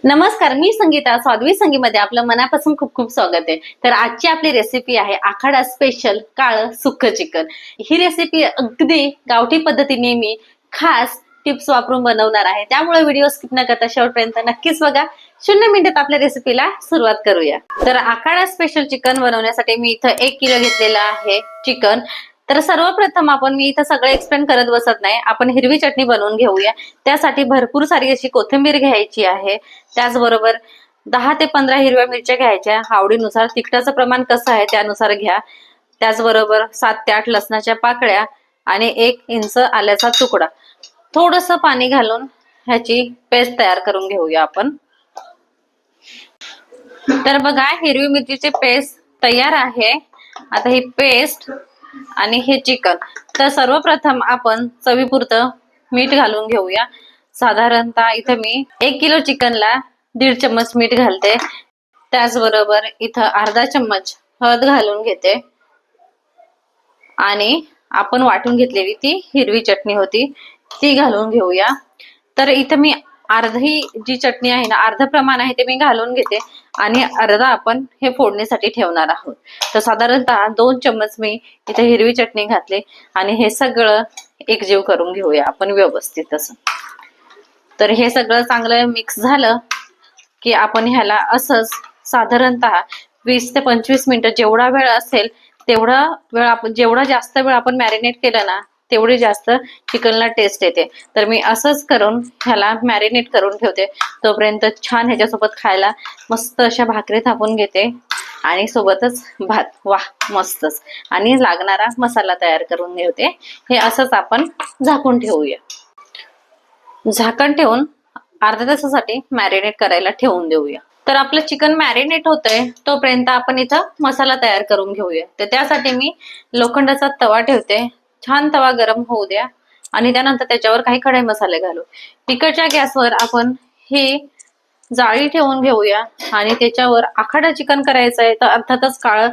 नमस्कार, मी संगीता. स्वादवी संगीमध्ये आपलं मनापासून खूप खूप स्वागत आहे. तर आजची आपली रेसिपी आहे आखाडा स्पेशल काळं सुक्क चिकन. ही रेसिपी अगदी गावठी पद्धतीने मी खास टिप्स वापरून बनवणार आहे. त्यामुळे व्हिडिओ स्किप न करता शेवटपर्यंत नक्कीच बघा. 0 मिनिटात आपल्या रेसिपीला सुरुवात करूया. तर आखाडा स्पेशल चिकन बनवण्यासाठी मी इथं 1 किलो घेतलेलं आहे चिकन. तर सर्वप्रथम मी इथं सगळं एक्सप्लेन करत बसत नाही. आपण हिरवी चटणी बनवून घेऊया. त्यासाठी भरपूर सारी अशी कोथिंबीर घ्यायची आहे. त्याचबरोबर 10 ते 15 हिरव्या मिरच्या घ्यायच्या. आवडीनुसार तिखटाचं प्रमाण कसं आहे त्यानुसार घ्या. त्याचबरोबर 7 ते 8 लसणाच्या पाकळ्या आणि 1 इंच आल्याचा तुकडा. थोडंसं पाणी घालून ह्याची पेस्ट तयार करून घेऊया आपण. तर बघा, हिरवी मिरचीची पेस्ट तयार आहे. आता ही पेस्ट आणि हे चिकन. तर सर्वप्रथम आपण चवीपुरतं मीठ घालून घेऊया. साधारणतः इथं मी 1 किलो चिकनला 1.5 चम्मच मीठ घालते. त्याचबरोबर इथं अर्धा चम्मच हळद घालून घेते आणि आपण वाटून घेतलेली ती हिरवी चटणी होती ती घालून घेऊया. तर इथं मी अर्धी जी चटणी आहे ना, अर्ध प्रमाण आहे ते मी घालून घेते आणि अर्धा आपण हे फोडणीसाठी ठेवणार आहोत. तर साधारणतः 2 चम्मच मी इथे हिरवी चटणी घातली आणि हे सगळं एकजीव करून घेऊया आपण व्यवस्थित असं. तर हे सगळं चांगलं मिक्स झालं की आपण ह्याला असंच साधारणतः 20 ते 25 मिनिटं जेवढा वेळ असेल तेवढा वेळ आपण जेवढा जास्त वेळ आपण मॅरिनेट केलं ना तेवढी जास्त चिकनला टेस्ट येते. तर मी असंच करून ह्याला मॅरिनेट करून ठेवते. तोपर्यंत छान ह्याच्यासोबत खायला मस्त अशा भाकरी थापून घेते आणि सोबतच भात. वाह, मस्तच. आणि लागणारा मसाला तयार करून घेते. हे असंच आपण झाकून ठेवूया. झाकण ठेवून अर्ध्या तासासाठी मॅरिनेट करायला ठेवून देऊया. तर आपलं चिकन मॅरिनेट होतंय तोपर्यंत आपण इथं मसाला तयार करून घेऊया. तर त्यासाठी मी लोखंडाचा तवा ठेवते. छान तवा गरम होऊ द्या आणि त्यानंतर त्याच्यावर काही खडे मसाले घालू. तिकडच्या गॅसवर आपण हे जाळी ठेवून घेऊया आणि त्याच्यावर आखाडा चिकन करायचं आहे तर अर्थातच काळा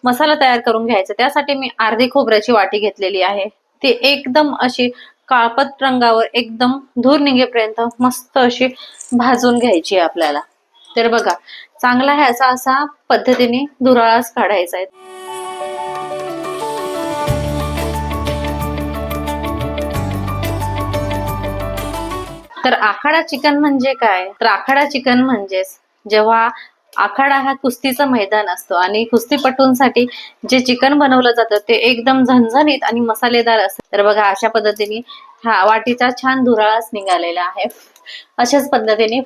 मसाला तयार करून घ्यायचा. त्यासाठी मी अर्धी खोबऱ्याची वाटी घेतलेली आहे. ती एकदम अशी काळपट रंगावर एकदम धूर निघेपर्यंत मस्त अशी भाजून घ्यायची आहे आपल्याला. तर बघा, चांगला ह्याचा असा पद्धतीने धुराळाच काढायचा आहे. तर आखाडा चिकन म्हणजे काय? तर आखाडा चिकन म्हणजेच जेव्हा आखाडा हा कुस्तीचं मैदान असतो आणि कुस्तीपटूंसाठी जे चिकन बनवलं जातं ते एकदम झणझणीत आणि मसालेदार असतं. तर बघा, अशा पद्धतीने हा वाटीचा छान धुराळाच निघालेला आहे. अशाच पद्धतीने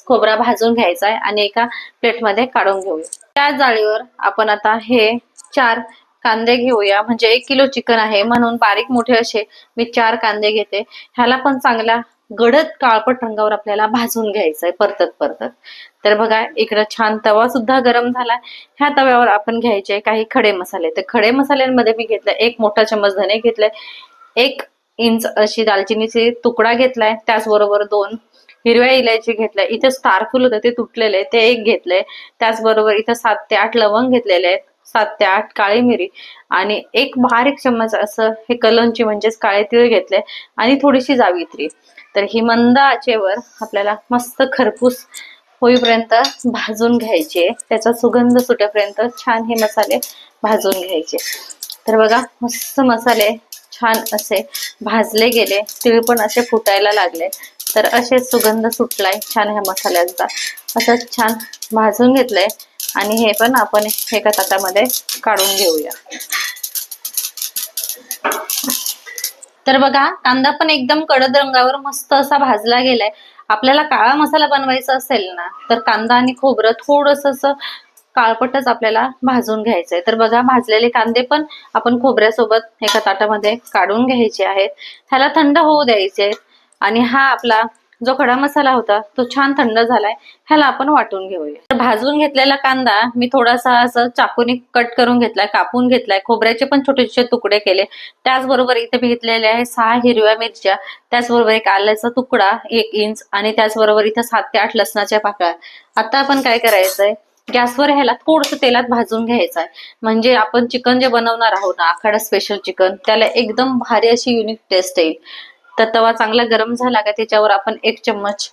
खोबरा भाजून घ्यायचा आहे आणि एका प्लेटमध्ये काढून घेऊया. त्या जाळीवर आपण आता हे 4 कांदे घेऊया. म्हणजे 1 किलो चिकन आहे म्हणून बारीक मोठे असे मी 4 कांदे घेते. ह्याला पण चांगला गडद काळपट रंगावर आपल्याला भाजून घ्यायचंय परतत परतत. तर बघा, इकडं छान तवा सुद्धा गरम झालाय. ह्या तव्यावर आपण घ्यायचे काही खडे मसाले. तर खडे मसाल्यांमध्ये मी घेतलाय 1 मोठा चम्मच धने घेतलाय, 1 इंच अशी दालचिनीचे तुकडा घेतलाय, त्याचबरोबर 2 हिरव्या इलायची घेतलाय. इथे स्टारफुल होतं ते तुटलेले ते 1 घेतलंय. त्याचबरोबर इथं 7 ते 8 लवंग घेतलेले आहेत, 7 ते 8 काळी मिरी आणि 1 बारीक चम्मच असं हे कलंची म्हणजेच काळे तीळ घेतले आणि थोडीशी जावित्री. तर ही मंद आचेवर आपल्याला मस्त खरपूस होईपर्यंत भाजून घ्यायचे. त्याचा सुगंध सुटेपर्यंत छान हे मसाले भाजून घ्यायचे. तर बघा, मस्त मसाले छान असे भाजले गेले. तीळ पण असे फुटायला लागले. तर असे सुगंध सुटलाय छान ह्या मसाल्यांचा. असं छान भाजून घेतलंय आणि हे पण आपण एका ताटामध्ये काढून घेऊया. तर बघा, कांदा पण एकदम गडद रंगावर मस्त असा भाजला गेलाय. आपल्याला काळा मसाला बनवायचा असेल ना तर कांदा आणि खोबरं थोडंसं असं काळपटच आपल्याला भाजून घ्यायचंय. तर बघा, भाजलेले कांदे पण आपण खोबऱ्यासोबत एका ताटामध्ये काढून घ्यायचे आहेत. ह्याला थंड होऊ द्यायचे आणि हा आपला जो खडा मसाला होता तो छान थंड झालाय. ह्याला आपण वाटून घेऊया. तर भाजून घेतलेला कांदा मी थोडासा असं चाकूने कट करून घेतलाय, कापून घेतलाय. खोबऱ्याचे पण छोटे छोटे तुकडे केले. त्याचबरोबर इथे मी घेतलेले आहे 6 हिरव्या मिरच्या, त्याचबरोबर 1 आल्याचा तुकडा 1 इंच आणि त्याचबरोबर इथं 7 ते 8 लसणाच्या पाकळ्या. आता आपण काय करायचंय, गॅसवर ह्याला थोडंसं तेलात भाजून घ्यायचं आहे. म्हणजे आपण चिकन जे बनवणार आहोत ना आखाडा स्पेशल चिकन, त्याला एकदम भारी अशी युनिक टेस्ट येईल. तर तवा चांगला गरम झाला का त्याच्यावर आपण 1 चम्मच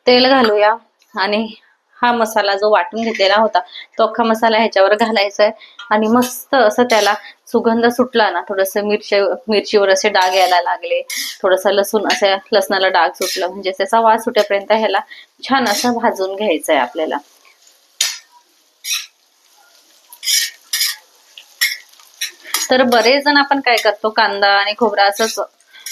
तेल घालूया. आणि हा मसाला जो वाटून घेतलेला होता तो अख्खा मसाला ह्याच्यावर घालायचा आहे आणि मस्त असं त्याला सुगंध सुटला ना, थोडस मिरचीवर असे डाग यायला लागले, थोडस लसणाला डाग सुटलं म्हणजे त्याचा वास सुटेपर्यंत ह्याला छान असं भाजून घ्यायचं आहे आपल्याला. तर बरेच जण आपण काय करतो, कांदा आणि खोबरा असंच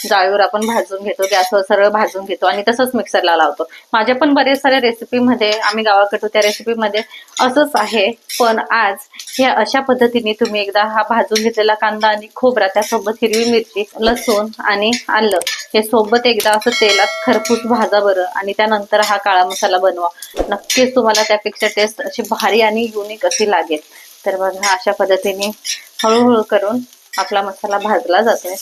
जाळीवर आपण भाजून घेतो, गॅसवर सरळ भाजून घेतो आणि तसंच मिक्सरला लावतो. माझ्या पण बरेच साऱ्या रेसिपीमध्ये, आम्ही गावाकडे त्या रेसिपीमध्ये असंच आहे. पण आज ह्या अशा पद्धतीने तुम्ही एकदा हा भाजून घेतलेला कांदा आणि खोबरा, त्यासोबत हिरवी मिरची, लसूण आणि आलं हे सोबत एकदा असं तेलात खरपूस भाजा बरं, आणि त्यानंतर हा काळा मसाला बनवा. नक्कीच तुम्हाला त्यापेक्षा टेस्ट अशी भारी आणि युनिक अशी लागेल. तर बघा अशा पद्धतीने हळूहळू करून आपला मसाला भाजला जातोय.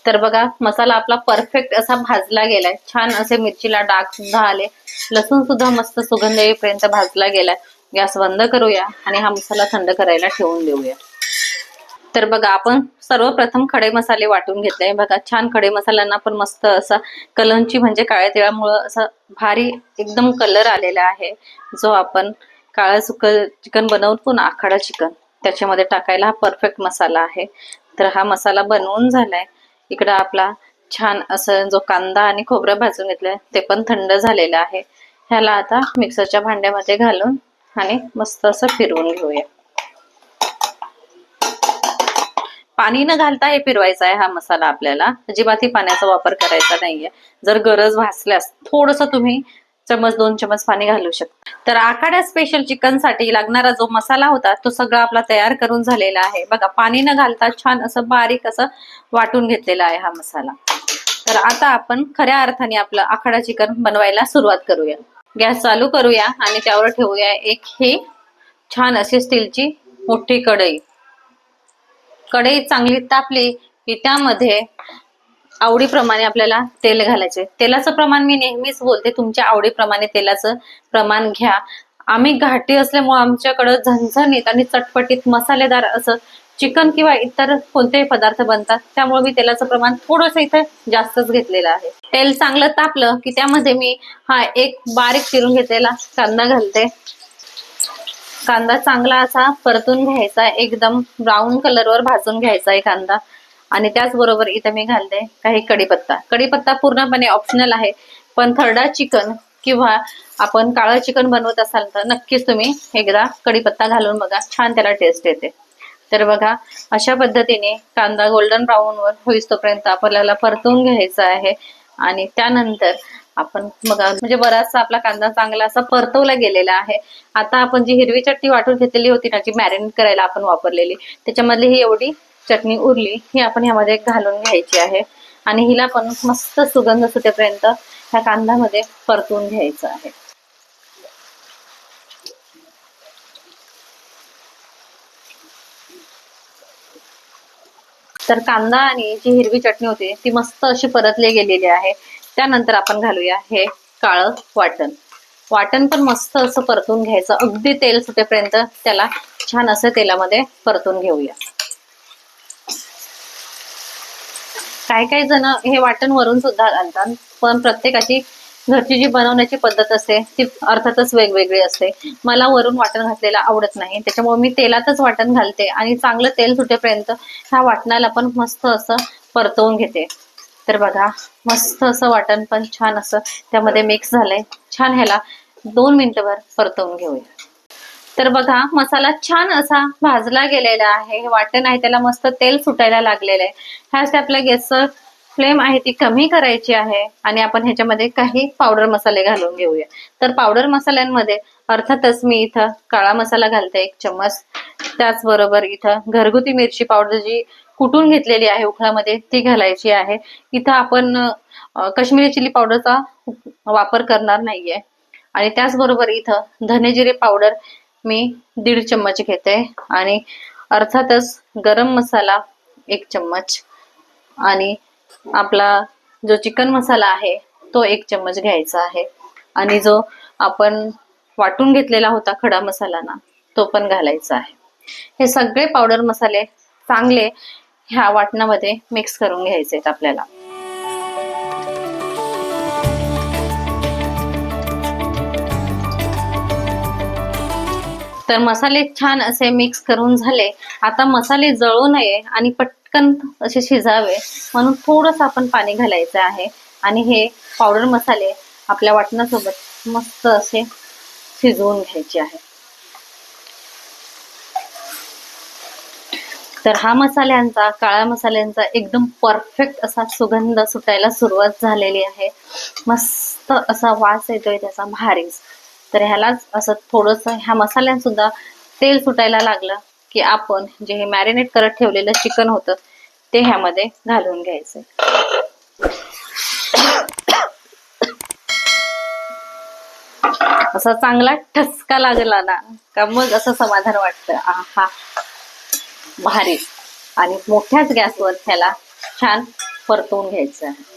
तर बघा मसाला आपला परफेक्ट असा भाजला गेलाय, छान असे मिरचीला डाग सुद्धा आले, लसूण सुद्धा मस्त सुगंध येईपर्यंत भाजला गेलाय. गॅस बंद करूया आणि हा मसाला थंड करायला ठेवून देऊया. तर बघा आपण सर्वप्रथम खडे मसाले वाटून घेतले. बघा छान खडे मसाल्यांना पण मस्त असा कलंची म्हणजे काळ्या तिळामुळं असा भारी एकदम कलर आलेला आहे, जो आपण काळं सुकं चिकन बनवतो ना, आखाडा चिकन, त्याच्यामध्ये टाकायला हा परफेक्ट मसाला आहे. तर हा मसाला बनवून झालाय. इकडं आपला छान असं जो कांदा आणि खोबरं भाजून घेतलंय ते पण थंड झालेलं आहे. ह्याला आता मिक्सरच्या भांड्यामध्ये घालून आणि मस्त असं फिरवून घेऊया. पाणी न घालता हे फिरवायचा आहे हा मसाला आपल्याला, अजिबातही पाण्याचा वापर करायचा नाहीये. जर गरज भासल्यास थोडस तुम्ही चमच 2 चमच पाणी घालू शकता. तर आखाड्या स्पेशल चिकन साठी लागणारा जो मसाला होता तो सगळा आपला तयार करून झालेला आहे. बघा पाणी न घालता छान असं बारीक असं वाटून घेतलेला आहे हा मसाला. तर आता आपण खऱ्या अर्थाने आपलं आखाडा चिकन बनवायला सुरुवात करूया. गॅस चालू करूया आणि त्यावर ठेवूया एक ही छान अशी स्टीलची मोठी कढई. कढई चांगली तापली की त्यामध्ये आवडीप्रमाणे आपल्याला तेल घालायचे. तेलाचं प्रमाण मी नेहमीच बोलते, तुमच्या आवडीप्रमाणे तेलाचं प्रमाण घ्या. आम्ही घाटी असल्यामुळे आमच्याकडं झणझणीत आणि चटपटीत मसालेदार असं चिकन किंवा इतर कोणतेही पदार्थ बनतात, त्यामुळे मी तेलाचं प्रमाण थोडंसं इथे जास्तच घेतलेलं आहे. तेल चांगलं तापलं की त्यामध्ये मी हा एक बारीक चिरून घेतलेला कांदा घालते. कांदा चांगला असा परतून घ्यायचा, एकदम ब्राऊन कलरवर भाजून घ्यायचा आहे कांदा. आणि त्याचबरोबर इथे मी घालते काही कढीपत्ता. कढीपत्ता पूर्णपणे ऑप्शनल आहे, पण थर्डा चिकन किंवा आपण काळं चिकन बनवत असाल तर नक्कीच तुम्ही एकदा कढीपत्ता घालून बघा, छान त्याला टेस्ट येते. तर बघा अशा पद्धतीने कांदा गोल्डन ब्राऊन वर होईस्तोपर्यंत आपल्याला परतून घ्यायचा आहे. आणि त्यानंतर आपण बघा म्हणजे बराचसा आपला कांदा चांगला असा परतवला गेलेला आहे. आता आपण जी हिरवी चटणी वाटून घेतलेली होती ना, जी मॅरिनेट करायला आपण वापरलेली, त्याच्यामधली ही एवढी चटणी उरली, ही आपण ह्यामध्ये घालून घ्यायची आहे आणि हिला पण मस्त सुगंध सुटेपर्यंत ह्या कांद्यामध्ये परतून घ्यायचं आहे. तर कांदा आणि जी हिरवी चटणी होती ती मस्त अशी परतली गेलेली आहे. त्यानंतर आपण घालूया हे काळं वाटण. वाटण पण मस्त असं परतून घ्यायचं, अगदी तेल सुटेपर्यंत त्याला छान असं तेलामध्ये परतून घेऊया. काही काही जण हे वाटण वरून सुद्धा घालतात, पण प्रत्येकाची घरची जी बनवण्याची पद्धत असते ती अर्थातच वेगवेगळी असते. मला वरून वाटण घातलेलं आवडत नाही, त्याच्यामुळे मी तेलातच वाटण घालते आणि चांगलं तेल सुटेपर्यंत ह्या वाटणाला पण मस्त असं परतवून घेते. तर बघा मस्त असं वाटण पण छान असं त्यामध्ये मिक्स झालंय. छान ह्याला 2 मिनिटभर परतवून घेऊया. तर बघा मसाला छान असा भाजला गेलेला आहे. वाटण आहे त्याला मस्त तेल सुटायला लागलेलं आहे. ह्यासाठी आपल्या गॅसचं फ्लेम आहे ती कमी करायची आहे आणि आपण ह्याच्यामध्ये काही पावडर मसाले घालून घेऊया. तर पावडर मसाल्यांमध्ये अर्थातच मी इथं काळा मसाला घालते 1 चम्मच. त्याचबरोबर इथं घरगुती मिरची पावडर जी कुटून घेतलेली आहे उखळामध्ये ती घालायची आहे. इथं आपण काश्मीरी चिली पावडरचा वापर करणार नाहीये. आणि त्याचबरोबर इथं धने जिरे पावडर मी 1.5 चम्मच घेते आणि अर्थातच गरम मसाला 1 चम्मच आणि आपला जो चिकन मसाला आहे तो 1 चम्मच घ्यायचा आहे आणि जो आपण वाटून घेतलेला होता खडा मसाला ना, तो पण घालायचा आहे. हे सगळे पावडर मसाले चांगले ह्या वाटणामध्ये मिक्स करून घ्यायचे आहेत आपल्याला. तर मसाले छान असे मिक्स करून झाले. आता मसाले जळू नये आणि पटकन असे शिजावे म्हणून थोडंसं आपण पाणी घालायचं आहे आणि हे पावडर मसाले आपल्या वाटणासोबत मस्त असे शिजवून घ्यायचे आहे. तर हा मसाल्यांचा, काळ्या मसाल्यांचा एकदम परफेक्ट असा सुगंध सुटायला सुरुवात झालेली आहे. मस्त असा वास येतोय त्याचा भारीच. तर ह्यालाच असं थोडंसं ह्या मसाल्यांसुद्धा तेल सुटायला लागलं की आपण जे हे मॅरिनेट करत ठेवलेलं चिकन होतं ते ह्यामध्ये घालून घ्यायचं. असा चांगला ठसका लागला ना का मग असं समाधान वाटतं. आहा, भारी. आणि मोठ्याच गॅसवर ह्याला छान परतवून घ्यायचं आहे.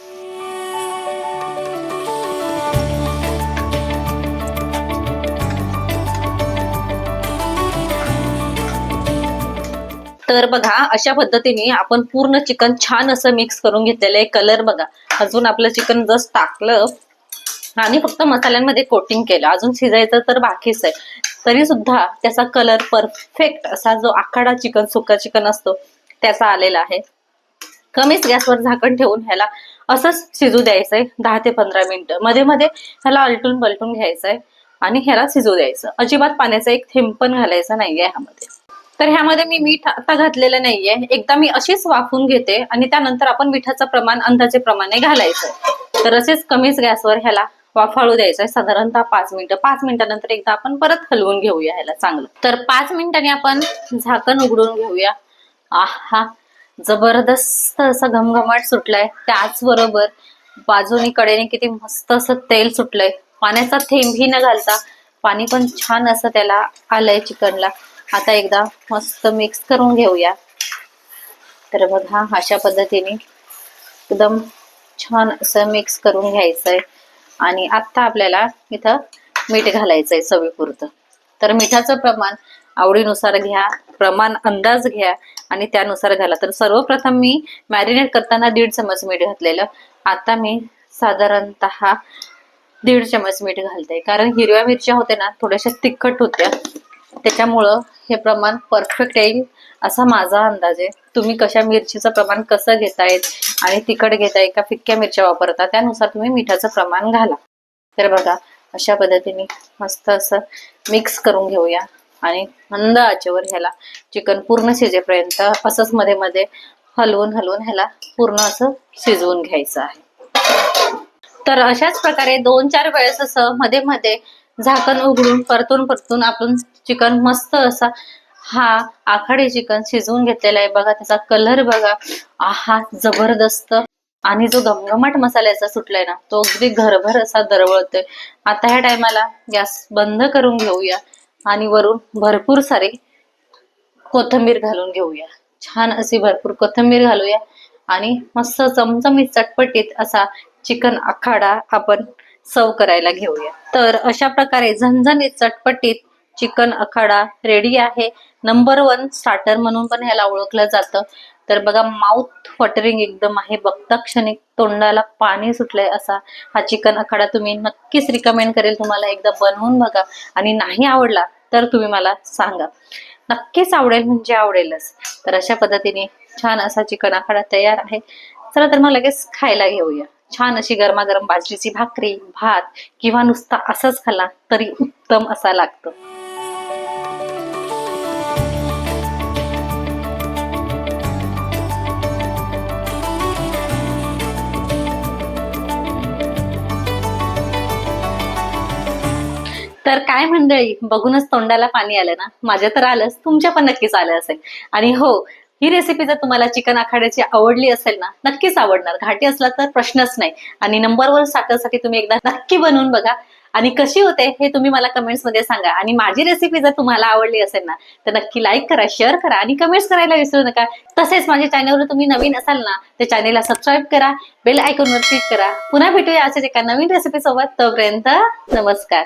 तर बघा अशा पद्धतीने आपण पूर्ण चिकन छान असं मिक्स करून घेतलेलं आहे. कलर बघा, अजून आपलं चिकन जस्ट टाकलं आणि फक्त मसाल्यांमध्ये कोटिंग केलं, अजून शिजायचं तर बाकीच आहे, तरी सुद्धा त्याचा कलर परफेक्ट असा जो आखाडा चिकन, सुका चिकन असतो त्याचा आलेला आहे. कमीच गॅसवर झाकण ठेवून ह्याला असंच शिजू द्यायचंय 10 ते 15 मिनिटं. मध्ये मध्ये ह्याला आलटून पलटून घ्यायचंय आणि ह्याला शिजू द्यायचं. अजिबात पाण्याचा एक थेंब पण घालायचा नाहीये ह्यामध्ये. तर ह्यामध्ये मी मीठ आता घातलेलं नाहीये, एकदा मी अशीच वाफून घेते आणि त्यानंतर आपण मिठाचं प्रमाण अंदाजे प्रमाणे घालायचं. तर असेच कमीच गॅसवर ह्याला वाफाळू द्यायचंय साधारणतः 5 मिनिटं. 5 मिनिटानंतर एकदा आपण परत हलवून घेऊया ह्याला चांगलं. तर 5 मिनिटांनी आपण झाकण उघडून घेऊया. आहा, जबरदस्त असा घमघमाट सुटलाय. त्याचबरोबर बाजूनी कडेने किती मस्त असं तेल सुटलंय. पाण्याचा थेंबही न घालता पाणी पण छान असं त्याला आलंय चिकनला. आता एकदा मस्त मिक्स करून घेऊया. तर बघा अशा पद्धतीने एकदम छान असं मिक्स करून घ्यायचंय. आणि आता आपल्याला इथं मीठ घालायचंय चवीपुरतं. तर मिठाचं प्रमाण आवडीनुसार घ्या, प्रमाण अंदाज घ्या आणि त्यानुसार घाला. तर सर्वप्रथम मी मॅरिनेट करताना 1.5 चमच मीठ घातलेलं. आता मी साधारणतः 1.5 चमच मीठ घालते, कारण हिरव्या मिरच्या होत्या ना थोड्याशा तिखट होत्या, त्याच्यामुळं हे प्रमाण परफेक्ट येईल असा माझा अंदाज आहे. तुम्ही कशा मिरचीचं प्रमाण कसं घेतायत आणि तिखट घेताय का फिक्क्या मिरच्या वापरता त्यानुसार तुम्ही मिठाचं प्रमाण घाला. तर बघा अशा पद्धतीने मस्त असं मिक्स करून घेऊया आणि मंद आचेवर ह्याला चिकन पूर्ण शिजेपर्यंत असंच मध्ये मध्ये हलवून हलवून ह्याला पूर्ण असं शिजवून घ्यायचं आहे. तर अशाच प्रकारे 2-4 वेळेस असं मध्ये मध्ये झाकण उघडून परतून परतून आपण चिकन मस्त असा हा आखाडी चिकन शिजवून घेतलेला आहे. बघा त्याचा कलर बघा, आहा जबरदस्त. आणि जो घमघमाट मसाल्याचा सुटलाय ना तो अगदी घरभर असा दरवळतोय. आता ह्या टायमाला गॅस बंद करून घेऊया आणि वरून भरपूर सारी कोथिंबीर घालून घेऊया. छान अशी भरपूर कोथिंबीर घालूया आणि मस्त चमचमीत चटपटीत असा चिकन आखाडा आपण सर्व करायला घेऊया. तर अशा प्रकारे झणझणीत चटपटीत चिकन आखाडा रेडी आहे. नंबर 1 स्टार्टर म्हणून पण ह्याला ओळखलं जातं. तर बघा माउथ वॉटरिंग एकदम आहे, बघता क्षणी तोंडाला पाणी सुटलंय असा हा चिकन आखाडा. तुम्ही नक्कीच रिकमेंड करेल तुम्हाला, एकदा बनवून बघा आणि नाही आवडला तर तुम्ही मला सांगा. नक्कीच आवडेल म्हणजे आवडेलच. तर अशा पद्धतीने छान असा चिकन आखाडा तयार आहे. चला तर मग लगेच खायला घेऊया. छान अशी गरमागरम बाजरीची भाकरी, भात किंवा नुसता असंच खाल्ला तरी उत्तम असा लागतो. तर काय मंडळी, बघूनच तोंडाला पाणी आलं ना. माझ्या तर आलंच, तुमच्या पण नक्कीच आलं असेल. आणि हो, ही रेसिपी जर तुम्हाला चिकन आखाड्याची आवडली असेल ना, नक्कीच आवडणार. घाटी असला तर प्रश्नच नाही. आणि नंबर 1 स्टार्टरसाठी तुम्ही एकदा नक्की बनवून बघा आणि कशी होते हे तुम्ही मला कमेंट्स मध्ये सांगा. आणि माझी रेसिपी जर तुम्हाला आवडली असेल ना तर नक्की लाईक करा, शेअर करा आणि कमेंट्स करायला विसरू नका. तसेच माझ्या चॅनलवर तुम्ही नवीन असाल ना तर चॅनलला सबस्क्राईब करा, बेल आयकॉनवर क्लिक करा. पुन्हा भेटूया अशाच एका नवीन रेसिपी सोबत. तोपर्यंत नमस्कार.